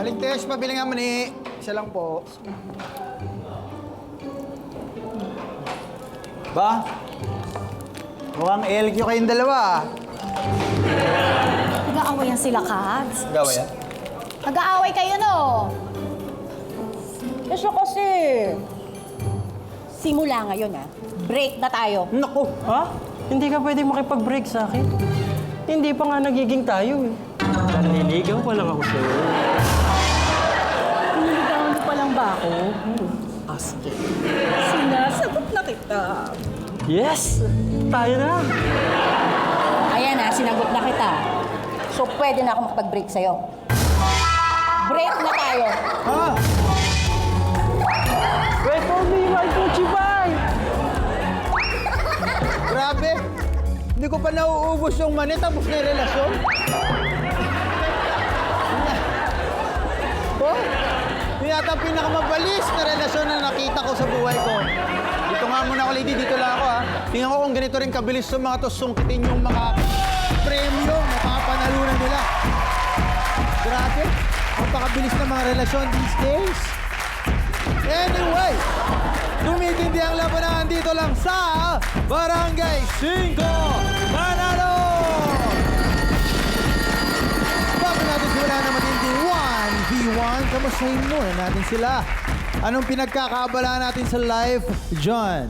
Aling Tesh, pabili nga mani. Isa lang po. Ba? Mukhang LQ kayong dalawa. Nag-aawayan sila, Kabs. Gawa yan? Nag-aaway kayo, no? Kasi, simula ngayon, ha? Break na tayo. Naku, ha? Hindi ka pwede makipag-break sa akin. Hindi pa nga nagiging tayo eh. Nanliligaw pa lang ako sa'yo. Niligawan mo pa lang ba ako? Aske. Sinasagot na kita. Yes! Tayo na! Ayan, ha? Sinagot na kita. So, pwede na ako makapag-break sa'yo. Break na tayo. Ha? Wait for me, my Gucci bag! Grabe. Hindi ko pa nauubos yung mani tapos na yung relasyon. Oh, yun yata ang pinakamabalis na relasyon na nakita ko sa buhay ko. Dito nga muna ako, lady. Dito lang ako, ha. Tingnan ko kung ganito rin kabilis yung mga to sungkitin yung mga premyo na papanalunan nila. Grabe. Napakabilis na mga relasyon these days. Anyway, tumitindi ang labanan dito lang sa Barangay 5 Manalo! Bago natin simula na matindi 1v1, kamustahin muna natin sila. Anong pinagkakaabala natin sa live, John?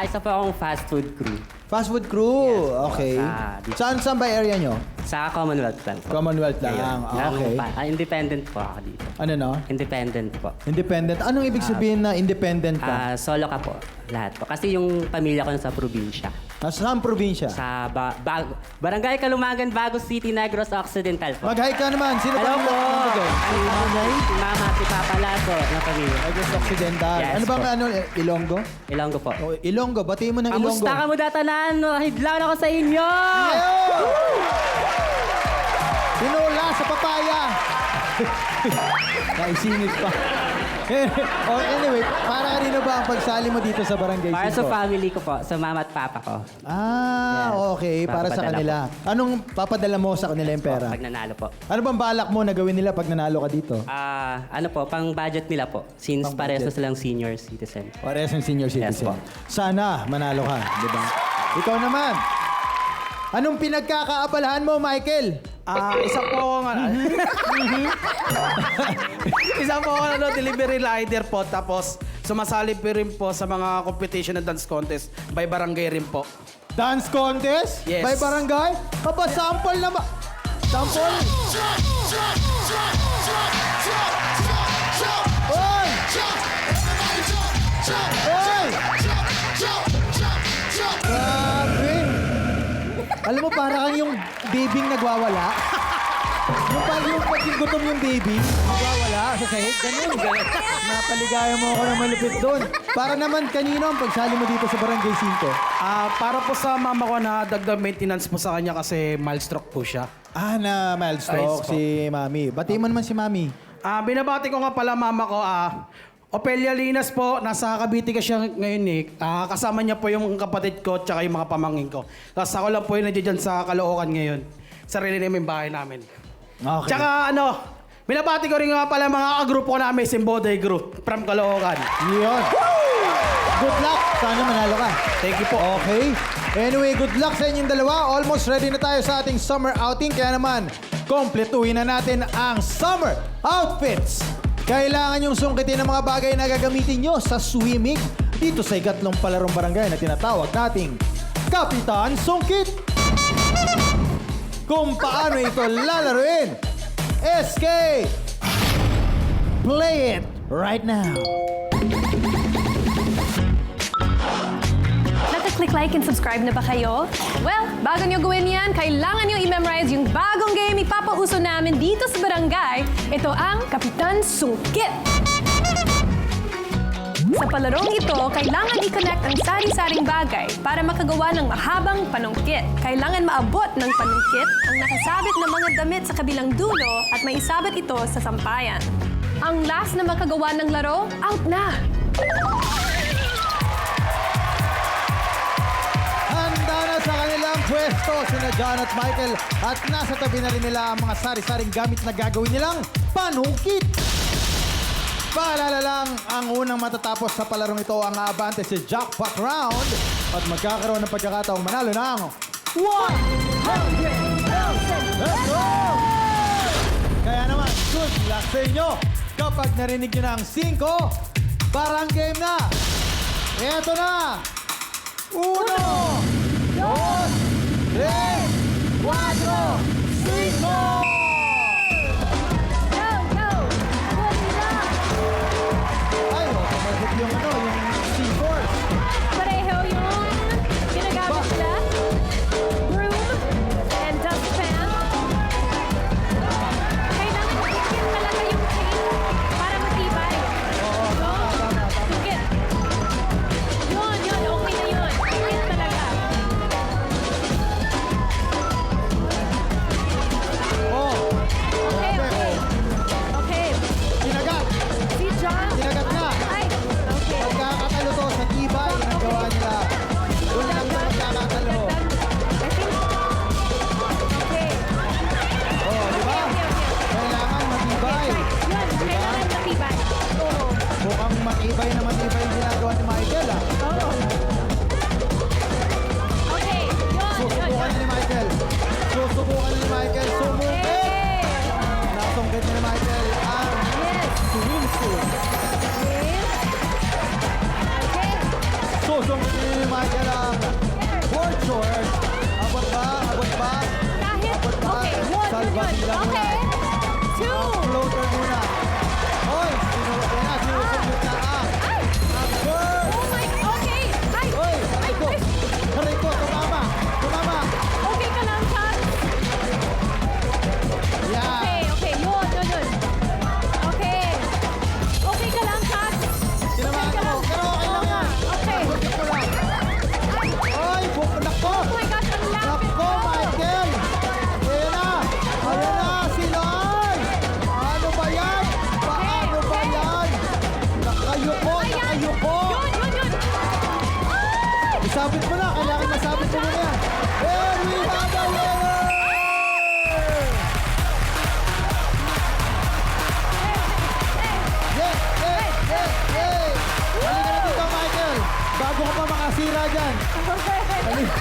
Isa po akong fast food crew. Fast food crew, Yes, okay. dito. Saan ba area nyo? Sa Commonwealth lang po. Commonwealth lang, Ngayon. okay. Independent po ako dito. Ano no? Independent po. Independent. Anong ibig sabihin na independent ka? Solo ka po. Lahat po. Kasi yung pamilya ko nasa probinsya. Saan probinsya? Sa Barangay Kalumagan, Bagos City, Negros Occidental po. Mag-hi ka naman. Sino Hello ba po! nagbigay? Si Mama at si Papa Lasso ng pamilya. Negros Occidental. Yes Ano bang po. Ilonggo? Ilonggo po. O, Ilonggo. Batiin mo ng Ilonggo. Kamusta ka mo datanan? Hidlaw na ako sa inyo! Ayo! Sinula sa papaya. Naisingit pa. Anyway, para kanino ba ang pagsali mo dito sa Barangay 5? Para sa family ko po, sa mama at papa ko. Ah, Yes. okay. Para sa Papadala kanila. Anong papadala mo sa kanila yung pera? Pag nanalo po. Ano bang balak mo na gawin nila pag nanalo ka dito? Ano po, pang budget nila po. Since Pang pareho budget. silang senior citizen. Parehas ng senior citizen. po. Sana manalo ka, di ba? Ikaw naman. Anong pinagkakaabalahan mo, Michael? Isa po akong isa po akong delivery rider po. Tapos sumasali po rin po sa mga competition and dance contest by barangay rin po. Dance contest? Yes. By barangay? Aba, sample na ba? Sample? Hoy! Hoy! Grabe! Alam mo, para kang yung babing nagwawala. Yung pag yung gutom yung baby, nagwawala sa sahig. Ganun. Napaligaya mo ako ng malupit doon. Para naman kanino ang pagsali mo dito sa Barangay 5? Para po sa mama ko na dagdag maintenance po sa kanya kasi mild stroke po siya. Na mild stroke Ayos po. si Mami. Batiin mo naman si Mami. Binabati ko nga pala mama ko, Opelia Linas po, nasa Cavite ka siya ngayon eh. Kasama niya po yung kapatid ko tsaka yung mga pamangkin ko. Tapos ako lang po yung nandiyan sa Caloocan ngayon. Sarili namin bahay namin. Okay. Tsaka binabati ko rin nga pala mga kagrupo ko namin, Simboday Group from Caloocan. Yun. Good luck. Sana manalo ka. Thank you po. Okay. Anyway, good luck sa inyong dalawa. Almost ready na tayo sa ating summer outing. Kaya naman, kompletuhin na natin ang summer outfits. Kailangan yung sungkitin ng mga bagay na gagamitin nyo sa swimming dito sa ikatlong palarong barangay na tinatawag nating Kapitan Sungkit. Kung paano ito lalaruin, SK, play it right now. Naka-click like and subscribe na ba kayo? Well, bago nyo gawin yan, kailangan nyo i-memorize yung bagong game ipapauso namin dito sa barangay. Ito ang Kapitan Sungkit. Sa palarong ito, kailangan i-connect ang sari-saring bagay para makagawa ng mahabang panungkit. Kailangan maabot ng panungkit ang nakasabit na mga damit sa kabilang dulo at maisabit ito sa sampayan. Ang last na makagawa ng laro, out na! Handa na sa kanilang pwesto sina John at Michael at nasa tabi na rin nila ang mga sari-saring gamit na gagawin nilang panungkit. Paalala lang, ang unang matatapos sa palarong ito ang aabante si Jackpot Round at magkakaroon ng pagkakataong manalo ng 100,000! Let's go! Kaya naman, good luck sa inyo. Kapag narinig nyo na ang 5, parang game na. Eto na! 1, 2, 3, 4, 5! Ay, automatic yung yung C4. Pareho yung ginagamit nila. Broom and dustpan. Kailangan i-kill talaga yung chain para matibay. No? Tukit. Yun. Okay na yun. Tukit talaga. Oh, Okay. kinagat. Si John. Kinagat na. Ay, okay. Pagkakatalo to sa tibay ng gawa nila. Doon lang sa pagkakatalo. I think... Okay. Oh, di ba? Kailangan matibay. Yun, kailangan matibay. Oo. Mukhang matibay na matibay yung ginagawa ni Michael, ah. Oo. Okay, yun. Susubukan ni Michael. Sumungkit. Okay. Nasungkit ni Michael ang Yes. swimsuit. Yes. Okay. Susungkit ni Michael ang board short. Abot ba? Kahit, okay, yun. Salbasila muna. Okay. 2. Floater muna. Hoy, sinulog na. Sinusungkit na ang Ay! bird. Oh my, okay. Ay! Hoy, Ay! Ay! aray ko, tumama. Okay ka lang, Chad? Yeah. Okay. Yun. Okay. Okay ka lang, Chad? Tinamaan Okay ka ako. lang. Pero okay lang yan. Okay. Sungkit ko lang. Ay! Ay, nako. Oh my gosh, ang lapit Nako, mo. Michael. Ayan na, sila. Ano ba yan? Paano ba Okay. yan? Nakayuko. Ayan. Yun. Ay! Isabit mo na. Kailangan masabit mo na yan. And we have a winner! Yes! Halika na dito, Michael. Bago ka pa makasira dyan.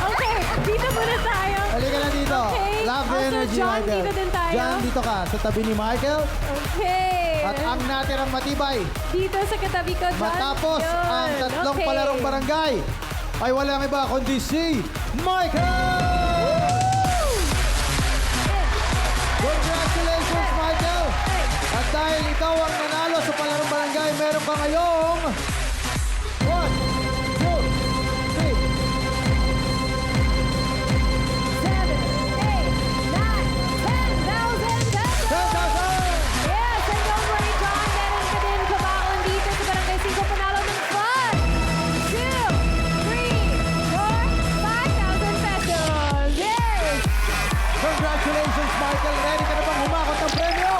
Okay, dito muna tayo. Halika na dito. Okay. Love the Also, energy, John, Michael. dito din tayo. John, dito ka. Sa tabi ni Michael. Okay. At ang natirang matibay. Dito sa katabi ko, John. Matapos Yun. ang tatlong Okay. palarong barangay, ay walang iba kundi si Michael! Congratulations, Michael! At dahil ikaw ang nanalo sa palarong barangay, meron ka ngayong 1, 2, 3, 7, 8, 9, 10,000 pesos! 10,000! Yes, and don't worry, John. Meron ka din kabaon dito sa Barangay 5 panalo ng 1, 2, 3, 4, 5,000 pesos! Yes! Congratulations, Michael! Ready ka na bang humakot ng premyo?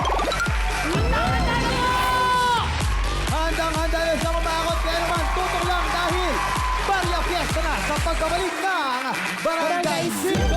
Handang-handa na siya kumakot. Kaya naman, tutok lang dahil Barya Fiesta na sa pagbabalik ng Barangay 5!